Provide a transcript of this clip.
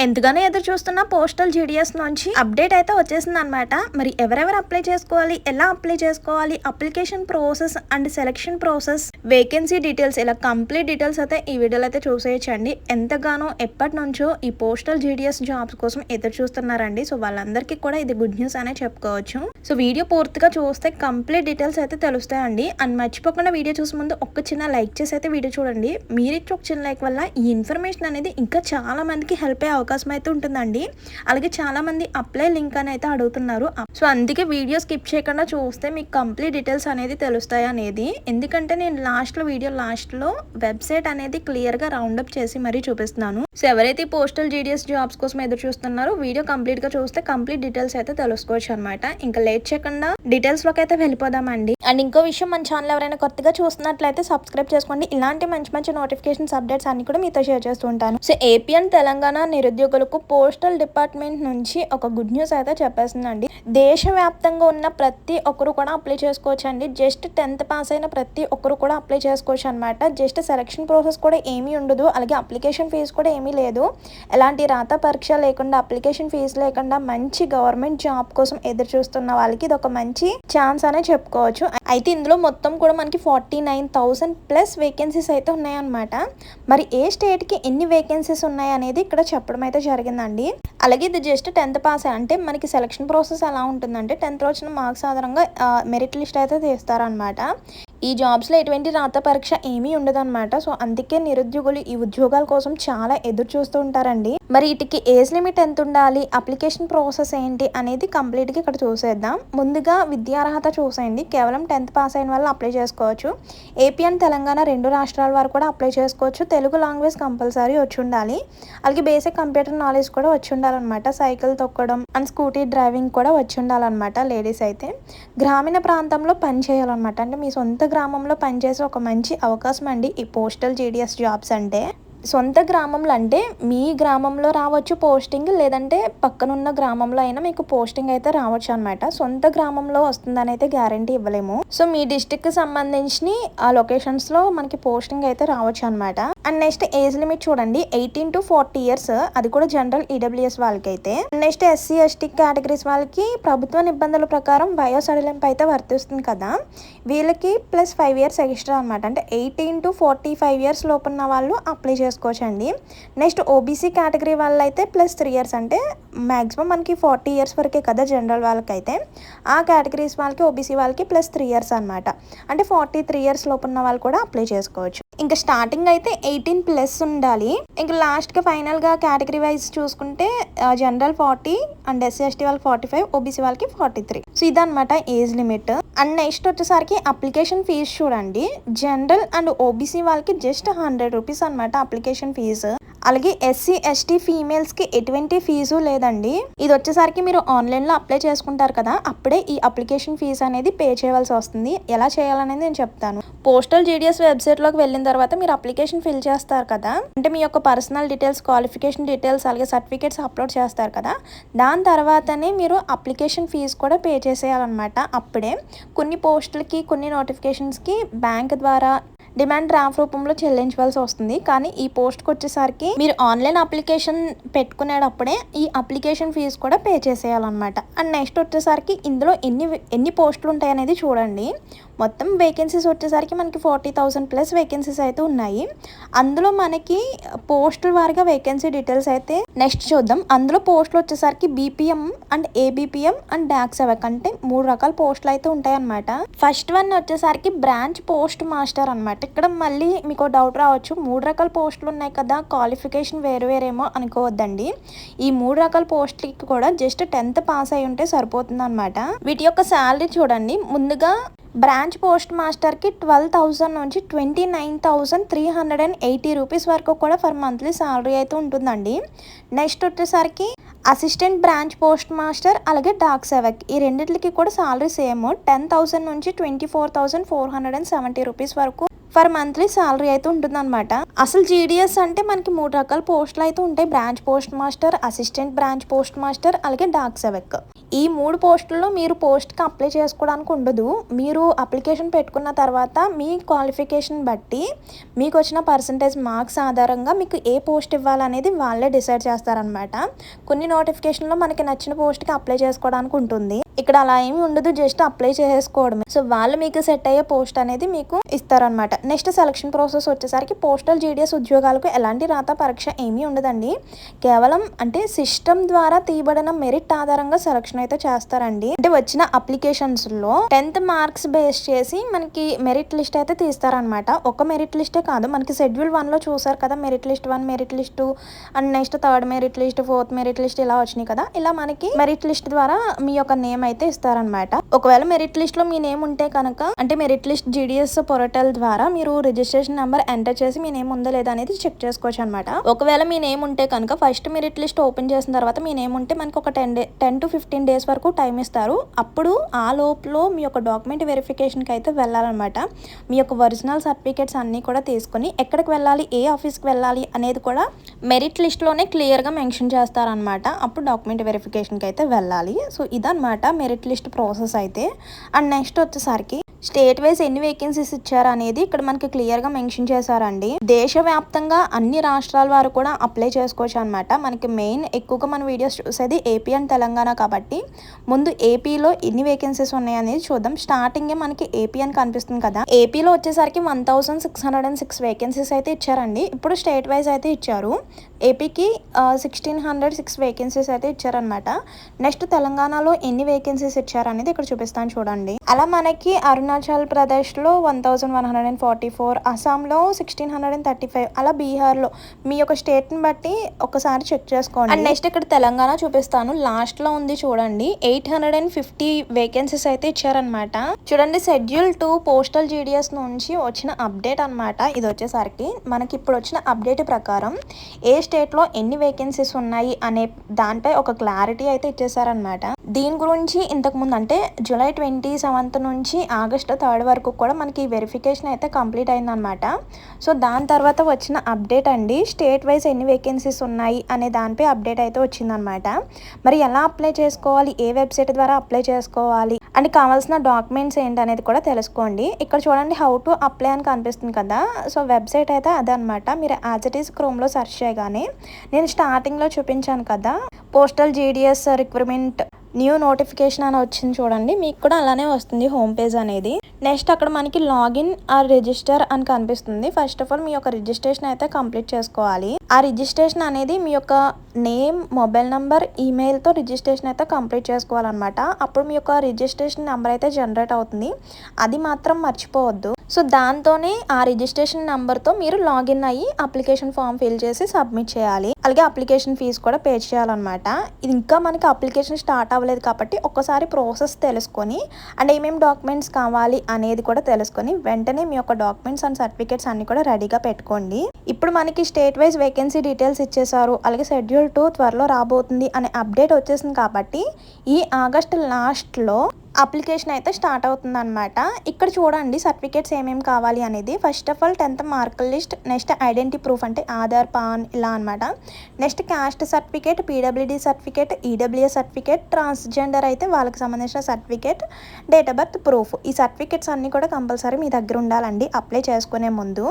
ఎంతగానో ఎదురు చూస్తున్న పోస్టల్ జీడిఎస్ నుంచి అప్డేట్ అయితే వచ్చేసింది అనమాట. మరి ఎవరెవరు అప్లై చేసుకోవాలి, ఎలా అప్లై చేసుకోవాలి, application process and selection process, vacancy details, ఇలా కంప్లీట్ డీటెయిల్స్ అయితే ఈ వీడియోలో అయితే చూసేయచ్చండి. ఎంతగానో ఎప్పటి నుంచో ఈ పోస్టల్ జీడిఎస్ జాబ్స్ కోసం ఎదురు చూస్తున్నారండి. సో వాళ్ళందరికీ కూడా ఇది గుడ్ న్యూస్ అనే చెప్పుకోవచ్చు. సో వీడియో పూర్తిగా చూస్తే కంప్లీట్ డీటెయిల్స్ అయితే తెలుస్తాయండి. అండ్ మర్చిపోకుండా వీడియో చూసే ముందు ఒక చిన్న లైక్ చేసి అయితే వీడియో చూడండి. మీరిచ్చే ఒక చిన్న లైక్ వల్ల ఈ ఇన్ఫర్మేషన్ అనేది ఇంకా చాలా మందికి హెల్ప్ అయ్యే అవకాశం అయితే ఉంటుందండి. అలాగే చాలా మంది అప్లై లింక్ అని అయితే అడుగుతున్నారు. సో అందుకే వీడియో స్కిప్ చేయకుండా చూస్తే మీకు కంప్లీట్ డీటెయిల్స్ అనేది తెలుస్తాయి అనేది. ఎందుకంటే నేను వీడియో లాస్ట్లో వెబ్సైట్ అనేది క్లియర్గా రౌండప్ చేసి మరీ చూపిస్తున్నాను. సో ఎవరైతే పోస్టల్ జీడిఎస్ జాబ్స్ కోసం ఎదురు చూస్తున్నారో వీడియో కంప్లీట్ గా చూస్తే కంప్లీట్ డీటెయిల్స్ అయితే తెలుసుకోవచ్చు అనమాట. ఇంకా లేట్ చేయకుండా డీటెయిల్స్ లోకి అయితే వెళ్ళిపోదామండి. అండ్ ఇంకో విషయం, మన ఛానల్ ఎవరైనా కొత్తగా చూస్తున్నట్లయితే సబ్స్క్రైబ్ చేసుకోండి. ఇలాంటి మంచి మంచి నోటిఫికేషన్స్ అప్డేట్స్ అన్ని కూడా మీతో షేర్ చేస్తూ ఉంటాను. సో ఏపీ అండ్ తెలంగాణ నిరుద్యోగులకు పోస్టల్ డిపార్ట్మెంట్ నుంచి ఒక గుడ్ న్యూస్ అయితే చెప్పేసిందండి. దేశవ్యాప్తంగా ఉన్న ప్రతి ఒక్కరు కూడా అప్లై చేసుకోవచ్చు అండి. జస్ట్ 10th పాస్ అయిన ప్రతి ఒక్కరు కూడా అప్లై చేసుకోవచ్చు అనమాట. జస్ట్ సెలక్షన్ ప్రాసెస్ కూడా ఏమీ ఉండదు. అలాగే అప్లికేషన్ ఫీజు కూడా ఏమీ లేదు. ఎలాంటి రాత పరీక్ష లేకుండా, అప్లికేషన్ ఫీజు లేకుండా మంచి గవర్నమెంట్ జాబ్ కోసం ఎదురు చూస్తున్న వాళ్ళకి ఇది ఒక మంచి ఛాన్స్ అనే చెప్పుకోవచ్చు. అయితే ఇందులో మొత్తం కూడా మనకి 49,000 ప్లస్ వేకెన్సీస్ అయితే ఉన్నాయన్నమాట. మరి ఏ స్టేట్ కి ఎన్ని వేకెన్సీస్ ఉన్నాయి అనేది ఇక్కడ చెప్పడం అయితే జరిగిందండి. అలాగే ఇది జస్ట్ 10th పాస్ అంటే మనకి సెలక్షన్ ప్రాసెస్ ఎలా ఉంటుందంటే 10th లో వచ్చిన మార్క్స్ ఆధారంగా మెరిట్ లిస్ట్ అయితే తీస్తారనమాట. ఈ జాబ్స్లో ఎటువంటి రాత పరీక్ష ఏమీ ఉండదన్నమాట. సో అందుకే నిరుద్యోగులు ఈ ఉద్యోగాల కోసం చాలా ఎదురు చూస్తూ ఉంటారండి. మరి వీటికి ఏజ్ లిమిట్ ఎంత ఉండాలి, అప్లికేషన్ ప్రాసెస్ ఏంటి అనేది కంప్లీట్గా ఇక్కడ చూసేద్దాం. ముందుగా విద్యార్హత చూసేయండి. కేవలం 10th పాస్ అయిన వాళ్ళు అప్లై చేసుకోవచ్చు. ఏపీ అండ్ తెలంగాణ 2 రాష్ట్రాల వారు కూడా అప్లై చేసుకోవచ్చు. తెలుగు లాంగ్వేజ్ కంపల్సరీ వచ్చి ఉండాలి. అలాగే బేసిక్ కంప్యూటర్ నాలెడ్జ్ కూడా వచ్చి ఉండాలన్నమాట. సైకిల్ తొక్కడం అండ్ స్కూటీ డ్రైవింగ్ కూడా వచ్చి ఉండాలన్నమాట. లేడీస్ అయితే గ్రామీణ ప్రాంతంలో పని చేయాలన్నమాట. అంటే మీ సొంత గ్రామంలో పనిచేసే ఒక మంచి అవకాశం అండి ఈ పోస్టల్ జీడిఎస్ జాబ్స్ అంటే. సొంత గ్రామంలో అంటే మీ గ్రామంలో రావచ్చు పోస్టింగ్, లేదంటే పక్కనున్న గ్రామంలో అయినా మీకు పోస్టింగ్ అయితే రావచ్చు అనమాట. సొంత గ్రామంలో వస్తుందని అయితే గ్యారంటీ ఇవ్వలేము. సో మీ డిస్టిక్ కి సంబంధించి ఆ లొకేషన్స్ లో మనకి పోస్టింగ్ అయితే రావచ్చు అనమాట. అండ్ నెక్స్ట్ ఏజ్ లిమిట్ చూడండి, 18 to 40 years. అది కూడా జనరల్ ఈడబ్ల్యూఎస్ వాళ్ళకి అయితే. నెక్స్ట్ SC ST కేటగిరీస్ వాళ్ళకి ప్రభుత్వ నిబంధనల ప్రకారం వయో సడలింపు అయితే వర్తిస్తుంది కదా, వీళ్ళకి ప్లస్ 5 years ఎక్స్ట్రా అనమాట. అంటే 18 to 45 years లోపున్న వాళ్ళు అప్లై చేసుకోవచ్చండి. నెక్స్ట్ ఓబీసీ కేటగిరీ వాళ్ళు అయితే ప్లస్ 3 years, అంటే మ్యాక్సిమం మనకి 40 years వరకే కదా జనరల్ వాళ్ళకైతే. ఆ కేటగిరీస్ వాళ్ళకి ఓబీసీ వాళ్ళకి ప్లస్ 3 years అనమాట. అంటే 43 years లోపున్న వాళ్ళు కూడా అప్లై చేసుకోవచ్చు. ఇంకా స్టార్టింగ్ అయితే 18 ప్లస్ ఉండాలి. ఇంకా లాస్ట్గా ఫైనల్గా కేటగిరీ వైజ్ చూసుకుంటే జనరల్ 40 అండ్ SC ST వాళ్ళకి 45, ఓబీసీ వాళ్ళకి 43. సో ఇదనమాట ఏజ్ లిమిట్. అండ్ నెక్స్ట్ వచ్చేసరికి అప్లికేషన్ ఫీజు చూడండి. జనరల్ అండ్ ఓబీసీ వాళ్ళకి జస్ట్ 100 రూపీస్ అనమాట అప్లికేషన్ ఫీజు. అలాగే SC ST ఫీమేల్స్కి ఎటువంటి ఫీజు లేదండి. ఇది వచ్చేసరికి మీరు ఆన్లైన్లో అప్లై చేసుకుంటారు కదా, అప్పుడే ఈ అప్లికేషన్ ఫీజు అనేది పే చేయవలసి వస్తుంది. ఎలా చేయాలనేది నేను చెప్తాను. పోస్టల్ జీడిఎస్ వెబ్సైట్లోకి వెళ్ళిన తర్వాత మీరు అప్లికేషన్ ఫిల్ చేస్తారు కదా, అంటే మీ యొక్క పర్సనల్ డీటెయిల్స్, క్వాలిఫికేషన్ డీటెయిల్స్, అలాగే సర్టిఫికేట్స్ అప్లోడ్ చేస్తారు కదా, దాని తర్వాతనే మీరు అప్లికేషన్ ఫీజు కూడా పే చేసేయాలన్నమాట. అప్పుడే కొన్ని పోస్టులకి, కొన్ని నోటిఫికేషన్స్కి బ్యాంక్ ద్వారా డిమాండ్ డ్రాఫ్ట్ రూపంలో చెల్లించవలసి వస్తుంది. కానీ ఈ పోస్ట్కి వచ్చేసరికి మీరు ఆన్లైన్ అప్లికేషన్ పెట్టుకునేటప్పుడే ఈ అప్లికేషన్ ఫీజు కూడా పే చేసేయాలన్నమాట. అండ్ నెక్స్ట్ వచ్చేసరికి ఇందులో ఎన్ని పోస్టులు ఉంటాయి అనేది చూడండి. మొత్తం వేకెన్సీస్ వచ్చేసరికి మనకి 40,000 ప్లస్ వేకెన్సీస్ అయితే ఉన్నాయి. అందులో మనకి పోస్టుల వారిగా వేకెన్సీ డీటెయిల్స్ అయితే నెక్స్ట్ చూద్దాం. అందులో పోస్టులు వచ్చేసరికి BPM and ABPM and DAC అంటే 3 రకాల పోస్టులు అయితే ఉంటాయి అనమాట. ఫస్ట్ వన్ వచ్చేసరికి బ్రాంచ్ పోస్ట్ మాస్టర్ అనమాట. ఇక్కడ మళ్ళీ మీకు డౌట్ రావచ్చు, 3 రకాల పోస్టులు ఉన్నాయి కదా, క్వాలిఫికేషన్ వేరేమో అనుకోవద్దండి. ఈ 3 రకాల పోస్టులకి కూడా జస్ట్ 10th పాస్ అయి ఉంటే సరిపోతుంది అనమాట. వీటి యొక్క శాలరీ చూడండి. ముందుగా బ్రాంచ్ పోస్ట్ మాస్టర్కి 12,000 నుంచి 29,380 రూపీస్ వరకు కూడా ఫర్ మంత్లీ శాలరీ అయితే ఉంటుందండి. నెక్స్ట్ వచ్చేసరికి అసిస్టెంట్ బ్రాంచ్ పోస్ట్ మాస్టర్ అలాగే డాక్ సేవక్, ఈ రెండింటికి కూడా శాలరీ సేమ్. 10,000 నుంచి 24,470 రూపీస్ వరకు ఫర్ మంత్లీ శాలరీ అయితే ఉంటుందన్నమాట. అసలు జీడిఎస్ అంటే మనకి 3 రకాల పోస్టులు అయితే ఉంటాయి. Branch post master, assistant branch post master, అలాగే డాక్ సేవక్. ఈ 3 పోస్టుల్లో మీరు పోస్ట్‌కి అప్లై చేసుకోవడానికి ఉండదు. మీరు అప్లికేషన్ పెట్టుకున్న తర్వాత మీ క్వాలిఫికేషన్ బట్టి మీకొచ్చిన పర్సెంటేజ్ మార్క్స్ ఆధారంగా మీకు ఏ పోస్ట్ ఇవ్వాలనేది వాళ్ళే డిసైడ్ చేస్తారనమాట. కొన్ని నోటిఫికేషన్‌లో మనకి నచ్చిన పోస్ట్‌కి అప్లై చేసుకోవడానికి ఉంటుంది. ఇక్కడ అలా ఏమీ ఉండదు. జస్ట్ అప్లై చేసేసుకోవడమే. సో వాళ్ళు మీకు సెట్ అయ్యే పోస్ట్ అనేది మీకు ఇస్తారనమాట. నెక్స్ట్ సెలక్షన్ ప్రాసెస్ వచ్చేసరికి పోస్టల్ జీడీఎస్ ఉద్యోగాలకు ఎలాంటి రాత పరీక్ష ఏమీ ఉండదండి. కేవలం అంటే సిస్టమ్ ద్వారా తీయబడిన మెరిట్ ఆధారంగా సెలక్షన్ అయితే చేస్తారండి. అంటే వచ్చిన అప్లికేషన్స్లో 10th మార్క్స్ బేస్ చేసి మనకి మెరిట్ లిస్ట్ అయితే తీస్తారనమాట. ఒక మెరిట్ లిస్టే కాదు, మనకి షెడ్యూల్ 1లో చూసారు కదా, merit list 1, merit list 2 and next 3rd merit list, 4th merit list ఇలా వచ్చినాయి కదా. ఇలా మనకి మెరిట్ లిస్ట్ ద్వారా మీ యొక్క నేమ్ అయితే ఇస్తారనమాట. ఒకవేళ మెరిట్ లిస్ట్ లో మీ నేమ్ ఉంటే కనుక అంటే మెరిట్ లిస్ట్ జీడీఎస్ పోర్టల్ ద్వారా మీరు రిజిస్ట్రేషన్ నెంబర్ ఎంటర్ చేసి మీ నేమ్ ఉందా లేదా అనేది చెక్ చేసుకోవచ్చు అనమాట. ఒకవేళ మీ నేమ్ ఉంటే కనుక ఫస్ట్ మెరిట్ లిస్ట్ ఓపెన్ చేసిన తర్వాత మీ నేమ్ ఉంటే మనకి ఒక 10 to 15 days వరకు టైం ఇస్తారు. అప్పుడు ఆ లోపులో మీ యొక్క డాక్యుమెంట్ వెరిఫికేషన్కి అయితే వెళ్ళాలన్నమాట. మీ యొక్క ఒరిజినల్ సర్టిఫికేట్స్ అన్నీ కూడా తీసుకొని ఎక్కడికి వెళ్ళాలి, ఏ ఆఫీస్కి వెళ్ళాలి అనేది కూడా మెరిట్ లిస్ట్లోనే క్లియర్గా మెన్షన్ చేస్తారనమాట. అప్పుడు డాక్యుమెంట్ వెరిఫికేషన్కి అయితే వెళ్ళాలి. సో ఇదనమాట మెరిట్ లిస్ట్ ప్రాసెస్ అయితే. అండ్ నెక్స్ట్ వచ్చేసరికి స్టేట్ వైజ్ ఎన్ని వేకెన్సీస్ ఇచ్చారు అనేది ఇక్కడ మనకి క్లియర్గా మెన్షన్ చేశారండి. దేశవ్యాప్తంగా అన్ని రాష్ట్రాల వారు కూడా అప్లై చేసుకోవచ్చు అనమాట. మనకి మెయిన్ ఎక్కువగా మన వీడియోస్ చూసేది ఏపీ అండ్ తెలంగాణ కాబట్టి ముందు ఏపీలో ఎన్ని వేకెన్సీస్ ఉన్నాయి అనేది చూద్దాం. స్టార్టింగే మనకి ఏపీ అని కనిపిస్తుంది కదా. ఏపీలో వచ్చేసరికి 1606 వేకెన్సీస్ అయితే ఇచ్చారండి. ఇప్పుడు స్టేట్ వైజ్ అయితే ఇచ్చారు. ఏపీకి 1606 వేకెన్సీస్ అయితే ఇచ్చారనమాట. నెక్స్ట్ తెలంగాణలో ఎన్ని వేకెన్సీస్ ఇచ్చారు అనేది ఇక్కడ చూపిస్తాను చూడండి. అలా మనకి అరుణాచల్ ప్రదేశ్లో 1144, అస్సాంలో 1635, అలా బీహార్లో మీ యొక్క స్టేట్ని బట్టి ఒకసారి చెక్ చేసుకోండి. అండ్ నెక్స్ట్ ఇక్కడ తెలంగాణ చూపిస్తాను, లాస్ట్లో ఉంది చూడండి. 850 వేకెన్సీస్ అయితే ఇచ్చారనమాట. చూడండి షెడ్యూల్ 2 పోస్టల్ జీడీఎస్ నుంచి వచ్చిన అప్డేట్ అనమాట. ఇది వచ్చేసరికి మనకి ఇప్పుడు వచ్చిన అప్డేట్ ప్రకారం ఏ స్టేట్లో ఎన్ని వేకెన్సీస్ ఉన్నాయి అనే దానిపై ఒక క్లారిటీ అయితే ఇచ్చేసారనమాట. దీని గురించి ఇంతకుముందు అంటే జూలై 27th నుంచి ఆగస్ట్ 3rd వరకు కూడా మనకి వెరిఫికేషన్ అయితే కంప్లీట్ అయిందనమాట. సో దాని తర్వాత వచ్చిన అప్డేట్ అండి, స్టేట్ వైజ్ ఎన్ని వేకెన్సీస్ ఉన్నాయి అనే దానిపై అప్డేట్ అయితే వచ్చిందనమాట. మరి ఎలా అప్లై చేసుకోవాలి, ఏ వెబ్సైట్ ద్వారా అప్లై చేసుకోవాలి అండ్ కావాల్సిన డాక్యుమెంట్స్ ఏంటి అనేది కూడా తెలుసుకోండి. ఇక్కడ చూడండి హౌ టు అప్లై అని కనిపిస్తుంది కదా. సో వెబ్సైట్ అయితే అదే అనమాట. మీరు యాజ్ ఇట్ ఈస్ క్రోమ్లో సెర్చ్ చేయగానే నేను స్టార్టింగ్లో చూపించాను కదా postal GDS recruitment new notification అని వచ్చింది చూడండి, మీకు కూడా అలానే వస్తుంది హోమ్ పేజ్ అనేది. నెక్స్ట్ అక్కడ మనకి లాగిన్ ఆర్ రిజిస్టర్ అని కనిపిస్తుంది. ఫస్ట్ ఆఫ్ ఆల్ మీ యొక్క రిజిస్ట్రేషన్ అయితే కంప్లీట్ చేసుకోవాలి. ఆ రిజిస్ట్రేషన్ అనేది మీ యొక్క నేమ్, మొబైల్ నంబర్, ఈమెయిల్తో రిజిస్ట్రేషన్ అయితే కంప్లీట్ చేసుకోవాలన్నమాట. అప్పుడు మీ యొక్క రిజిస్ట్రేషన్ నెంబర్ అయితే జనరేట్ అవుతుంది. అది మాత్రం మర్చిపోవద్దు. సో దాంతోనే ఆ రిజిస్ట్రేషన్ నెంబర్తో మీరు లాగిన్ అయ్యి అప్లికేషన్ ఫామ్ ఫిల్ చేసి సబ్మిట్ చేయాలి. అలాగే అప్లికేషన్ ఫీజు కూడా పే చేయాలన్నమాట. ఇది ఇంకా మనకి అప్లికేషన్ స్టార్ట్ అవ్వలేదు కాబట్టి ఒక్కసారి ప్రాసెస్ తెలుసుకొని అండ్ ఏమేమి డాక్యుమెంట్స్ కావాలి అనేది కూడా తెలుసుకొని వెంటనే మీ యొక్క డాక్యుమెంట్స్ అండ్ సర్టిఫికేట్స్ అన్ని కూడా రెడీగా పెట్టుకోండి. ఇప్పుడు మనకి స్టేట్ వైజ్ వేకెన్సీ డీటెయిల్స్ ఇచ్చేసారు. అలాగే షెడ్యూల్ 2 త్వరలో రాబోతుంది అనే అప్డేట్ వచ్చేసింది కాబట్టి ఈ ఆగస్ట్ లాస్ట్లో అప్లికేషన్ అయితే స్టార్ట్ అవుతుంది అనమాట. ఇక్కడ చూడండి సర్టిఫికేట్స్ ఏమేమి కావాలి అనేది. First of all 10th mark list, next identity proof అంటే ఆధార్, పాన్ ఇలా అనమాట. Next caste certificate, PWD certificate, EWS certificate, transgender అయితే వాళ్ళకి సంబంధించిన certificate, date of birth proof. ఈ సర్టిఫికేట్స్ అన్నీ కూడా కంపల్సరీ మీ దగ్గర ఉండాలండి అప్లై చేసుకునే ముందు.